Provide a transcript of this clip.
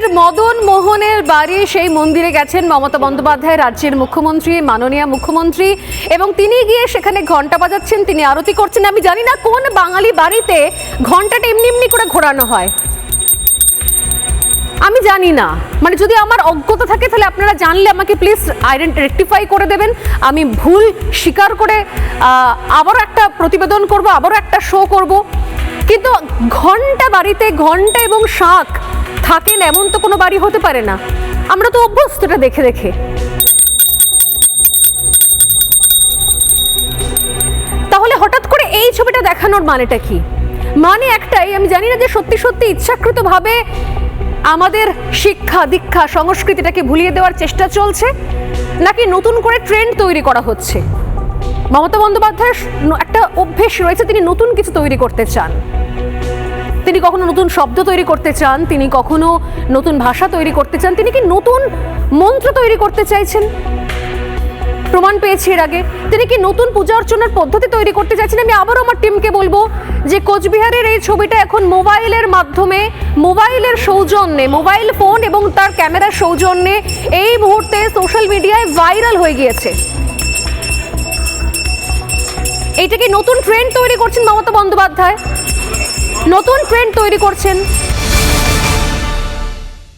রাজ্যের মদন মোহনের বাড়ি, সেই মন্দিরে গেছেন মমতা বন্দ্যোপাধ্যায়, রাজ্যের মুখ্যমন্ত্রী, মাননীয় মুখ্যমন্ত্রী, এবং তিনি গিয়ে সেখানে ঘন্টা বাজাচ্ছেন, তিনি আরতি করছেন। আমি জানি না কোন বাঙালি বাড়িতে ঘন্টাটা এমনি এমনি করে ঘোরানো হয়, আমি জানি না। মানে যদি আমার অজ্ঞতা থাকে তাহলে আপনারা জানলে আমাকে প্লিজ রেকটিফাই করে দেবেন। আমি ভুল স্বীকার করে আবারও একটা প্রতিবেদন করব, আবারও একটা শো করব। কিন্তু ঘন্টা বাড়িতে ঘন্টা এবং শাঁখ থাকেন এমন তো কোনো বাড়ি হতে পারে না। আমরা তো অভ্যস্ত এটা দেখে দেখে। তাহলে হঠাৎ করে এই ছবিটা দেখানোর মানেটা কি? মানে একটাই, আমি জানি না যে সত্যি সত্যি ইচ্ছাকৃতভাবে আমাদের শিক্ষা দীক্ষা সংস্কৃতিটাকে ভুলিয়ে দেওয়ার চেষ্টা চলছে, নাকি নতুন করে ট্রেন্ড তৈরি করা হচ্ছে। মমতা বন্দ্যোপাধ্যায়ের একটা অভ্যেস রয়েছে, তিনি নতুন কিছু তৈরি করতে চান। তিনি কখনো নতুন শব্দ তৈরি করতে চান, তিনি কখনো নতুন ভাষা তৈরি করতে চান, তিনি কি নতুন মন্ত্র তৈরি করতে চাইছেন? প্রমাণ পেয়েছি এর আগে। তিনি কি নতুন পূজা অর্চনার পদ্ধতি তৈরি করতে চাইছেন? আমি আবারও আমার টিমকে বলবো যে কোচবিহারের এই ছবিটা এখন মোবাইলের মাধ্যমে, মোবাইলের সৌজন্যে, মোবাইল ফোন এবং তার ক্যামেরার সৌজন্যে এই মুহূর্তে সোশ্যাল মিডিয়ায় ভাইরাল হয়ে গিয়েছে। এইটা কি নতুন ট্রেন্ড তৈরি করছেন মমতা বন্দ্যোপাধ্যায়? নতুন ট্রেন্ড তৈরি করছেন।